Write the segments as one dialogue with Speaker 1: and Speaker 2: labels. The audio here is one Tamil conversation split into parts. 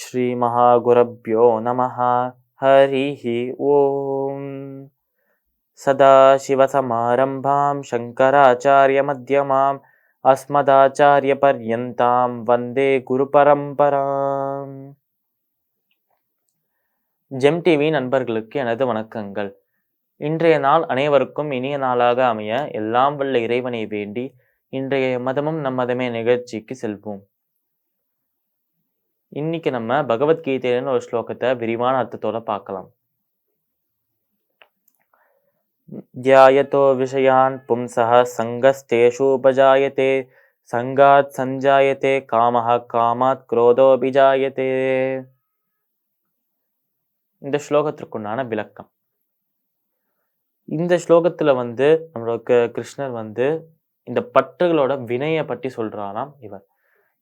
Speaker 1: ஸ்ரீ மகாகுரப்யோ நமஹ. ஹரிஹி ஓம். சதாசிவசமாரம்பாம் சங்கராச்சாரிய மத்யமாம் அஸ்மதாச்சாரிய பர்யந்தாம் வந்தே குரு பரம்பராம். ஜெம் டிவி நண்பர்களுக்கு எனது வணக்கங்கள். இன்றைய நாள் அனைவருக்கும் இனிய நாளாக அமைய எல்லாம் வல்ல இறைவனை வேண்டி இன்றைய மதமும் நம் மதமே நிகழ்ச்சிக்கு செல்வோம். இன்னைக்கு நம்ம பகவத்கீதையில ஒரு ஸ்லோகத்தை விரிவான அர்த்தத்தோட பார்க்கலாம். தியாயதோ விஷயான் பும்சஹ சங்கஸ்தேஷு உபஜாயதே சங்காத் சஞ்சாயதே காமஹ காமாத் குரோதோபிஜாயதே. இந்த ஸ்லோகத்திற்குண்டான விளக்கம். இந்த ஸ்லோகத்துல நம்மளுக்கு கிருஷ்ணர் இந்த பற்றுகளோட வினையை பற்றி சொல்றாராம்.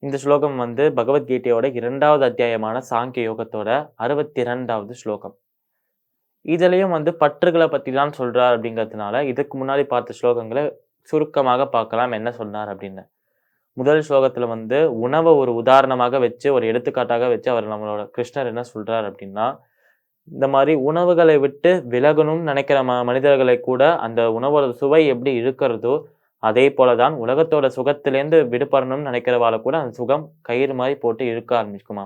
Speaker 1: இந்த ஸ்லோகம் பகவத்கீதையோட 2வது அத்தியாயமான சாங்கிய யோகத்தோட 62வது ஸ்லோகம். இதுலயும் பற்றுகளை பத்தி தான் சொல்றார் அப்படிங்கிறதுனால இதுக்கு முன்னாடி பார்த்த ஸ்லோகங்களை சுருக்கமாக பார்க்கலாம் என்ன சொன்னார் அப்படின்னு. முதல் ஸ்லோகத்துல உணவை ஒரு உதாரணமாக வச்சு ஒரு எடுத்துக்காட்டாக வச்சு அவர் நம்மளோட கிருஷ்ணர் என்ன சொல்றார் அப்படின்னா, இந்த மாதிரி உணவுகளை விட்டு விலகணும்னு நினைக்கிற மனிதர்களை கூட அந்த உணவோட சுவை எப்படி இருக்கிறதோ அதே போலதான் உலகத்தோட சுகத்திலேருந்து விடுபடணும்னு நினைக்கிறவாளை கூட அந்த சுகம் கயிறு மாதிரி போட்டு இழுக்க ஆரம்பிக்குமா.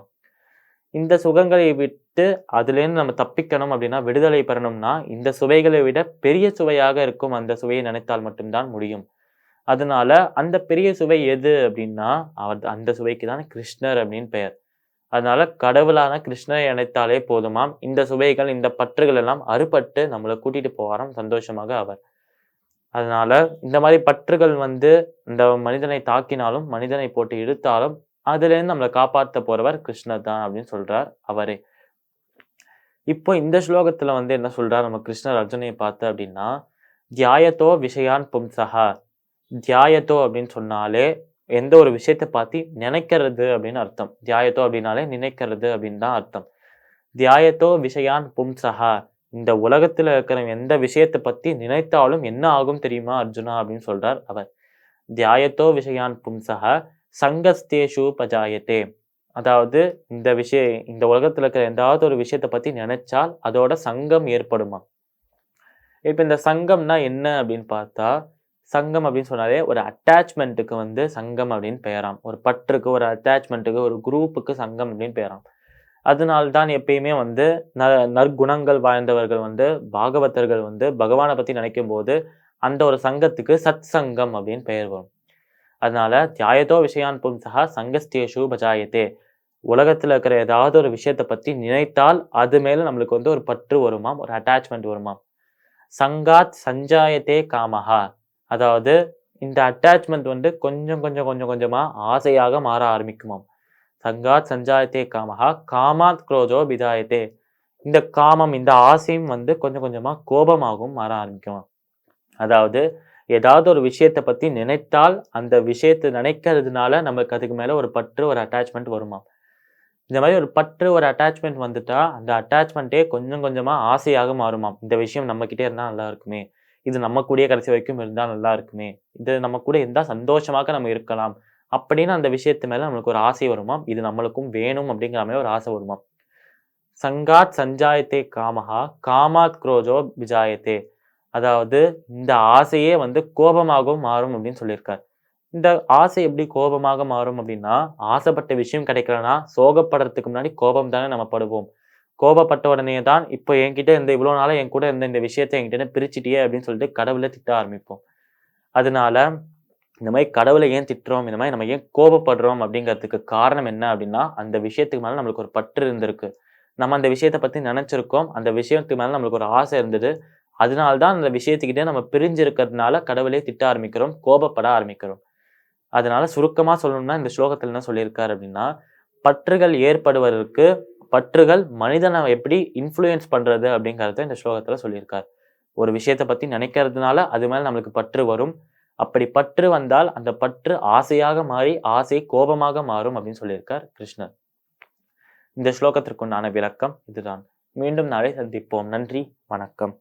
Speaker 1: இந்த சுகங்களை விட்டு அதுலேருந்து நம்ம தப்பிக்கணும் அப்படின்னா, விடுதலை பெறணும்னா இந்த சுவைகளை விட பெரிய சுவையாக இருக்கும் அந்த சுவையை நினைத்தால் மட்டும்தான் முடியும். அதனால அந்த பெரிய சுவை எது அப்படின்னா அந்த சுவைக்கு தான் கிருஷ்ணர் அப்படின்னு பெயர். அதனால கடவுளான கிருஷ்ணரை நினைத்தாலே போதுமாம். இந்த சுவைகள் இந்த பற்றுகள் எல்லாம் அறுபட்டு நம்மளை கூட்டிட்டு போவாராம் சந்தோஷமாக அவர். அதனால இந்த மாதிரி பற்றுகள் இந்த மனிதனை தாக்கினாலும் மனிதனை போட்டு இழுத்தாலும் அதுல இருந்து நம்மளை காப்பாற்ற போறவர் கிருஷ்ணர் தான் அப்படின்னு சொல்றார் அவரே. இப்போ இந்த ஸ்லோகத்துல என்ன சொல்றார் நம்ம கிருஷ்ணர் அர்ஜுனையை பார்த்து அப்படின்னா, தியாயத்தோ விஷயான் பும்சஹா. தியாயத்தோ அப்படின்னு சொன்னாலே எந்த ஒரு விஷயத்தை பார்த்து நினைக்கிறது அப்படின்னு அர்த்தம். தியாயத்தோ அப்படின்னாலே நினைக்கிறது அப்படின்னு தான் அர்த்தம். தியாயத்தோ விஷயான் பும்சஹா. இந்த உலகத்துல இருக்கிற எந்த விஷயத்தை பத்தி நினைத்தாலும் என்ன ஆகும் தெரியுமா அர்ஜுனா அப்படின்னு சொல்றார் அவர். தியாயத்தோ விஷயான் பும்சஹ சங்கஸ்தேஷு பஜாயத்தே. அதாவது இந்த உலகத்துல இருக்கிற எந்தாவது ஒரு விஷயத்தை பத்தி நினைச்சால் அதோட சங்கம் ஏற்படுமா. இப்ப இந்த சங்கம்னா என்ன அப்படின்னு பார்த்தா, சங்கம் அப்படின்னு சொன்னாலே ஒரு அட்டாச்மெண்ட்டுக்கு சங்கம் அப்படின்னு பெயராம். ஒரு பற்றுக்கு, ஒரு அட்டாச்மெண்ட்டுக்கு, ஒரு குரூப்புக்கு சங்கம் அப்படின்னு பெயராம். அதனால்தான் எப்பயுமே நற்குணங்கள் வாய்ந்தவர்கள் பாகவதர்கள் பகவானை பத்தி நினைக்கும் போது அந்த ஒரு சங்கத்துக்கு சத் சங்கம் அப்படின்னு பெயர் வரும். அதனால தியாயத்தோ விஷயான் பும்சஹா சங்கஸ்தேஷு பஜாயத்தே. உலகத்துல இருக்கிற ஏதாவது ஒரு விஷயத்தை பத்தி நினைத்தால் அது மேல நம்மளுக்கு ஒரு பற்று வருமாம், ஒரு அட்டாச்மெண்ட் வருமாம். சங்காத் சஞ்சாயத்தே காமஹா. அதாவது இந்த அட்டாச்மெண்ட் கொஞ்சம் கொஞ்சம் கொஞ்சம் கொஞ்சமா ஆசையாக மாற ஆரம்பிக்குமாம். சங்காத் சஞ்சாயத்தே காமஹா காமாத் குரோதோ பிதாயத்தே. இந்த காமம், இந்த ஆசையும் கொஞ்சம் கொஞ்சமா கோபமாகவும் மாற ஆரம்பிக்கும். அதாவது ஏதாவது ஒரு விஷயத்தை பத்தி நினைத்தால் அந்த விஷயத்தை நினைக்கிறதுனால நமக்கு அதுக்கு மேல ஒரு பற்று, ஒரு அட்டாச்மெண்ட் வருமாம். இந்த மாதிரி ஒரு பற்று, ஒரு அட்டாச்மெண்ட் வந்துட்டா அந்த அட்டாச்மெண்ட்டே கொஞ்சம் கொஞ்சமா ஆசையாக மாறுமாம். இந்த விஷயம் நம்ம கிட்டே இருந்தா நல்லா இருக்குமே, இது நம்ம கூடயே கடைசி வரைக்கும் இருந்தா நல்லா இருக்குமே, இது நம்ம கூட இருந்தா சந்தோஷமாக நம்ம இருக்கலாம் அப்படின்னு அந்த விஷயத்து மேல நம்மளுக்கு ஒரு ஆசை வருமாம். இது நம்மளுக்கும் வேணும் அப்படிங்கிற மாதிரி ஒரு ஆசை வருமாம். சங்காத் சஞ்சாயத்தே காமஹா காமாத் குரோதோ பிஜாயத்தே. அதாவது இந்த ஆசையே கோபமாகவும் மாறும் அப்படின்னு சொல்லியிருக்கார். இந்த ஆசை எப்படி கோபமாக மாறும் அப்படின்னா, ஆசைப்பட்ட விஷயம் கிடைக்கலன்னா சோகப்படுறதுக்கு முன்னாடி கோபம் தானே நம்ம படுவோம். கோபப்பட்ட உடனே தான் இப்போ என்கிட்ட இவ்வளவு நாளா என் கூட இந்த விஷயத்தை என்கிட்ட பிரிச்சுட்டியே அப்படின்னு சொல்லிட்டு கடவுளை திட்ட ஆரம்பிப்போம். அதனால இந்த மாதிரி கடவுளை ஏன் திட்டுறோம், இந்த மாதிரி நம்ம ஏன் கோபப்படுறோம் அப்படிங்கிறதுக்கு காரணம் என்ன அப்படின்னா, அந்த விஷயத்துக்கு மேல நம்மளுக்கு ஒரு பற்று இருந்திருக்கு. நம்ம அந்த விஷயத்தை பத்தி நினைச்சிருக்கோம், அந்த விஷயத்துக்கு மேல நம்மளுக்கு ஒரு ஆசை இருந்தது. அதனால்தான் அந்த விஷயத்துக்கிட்டே நம்ம பிரிஞ்சு இருக்கிறதுனால கடவுளே திட்ட ஆரம்பிக்கிறோம், கோபப்பட ஆரம்பிக்கிறோம். அதனால சுருக்கமா சொல்லணும்னா இந்த ஸ்லோகத்துல என்ன சொல்லியிருக்காரு அப்படின்னா, பற்றுகள் ஏற்படுவதற்கு பற்றுகள் மனிதனை எப்படி இன்ஃப்ளூயன்ஸ் பண்றது அப்படிங்கிறத இந்த ஸ்லோகத்துல சொல்லியிருக்காரு. ஒரு விஷயத்தை பத்தி நினைக்கிறதுனால அது மேல நம்மளுக்கு பற்று வரும். அப்படி பற்று வந்தால் அந்த பற்று ஆசையாக மாறி ஆசை கோபமாக மாறும் அப்படின்னு சொல்லியிருக்கார் கிருஷ்ணர். இந்த ஸ்லோகத்திற்குண்டான விளக்கம் இதுதான். மீண்டும் நாளை சந்திப்போம். நன்றி, வணக்கம்.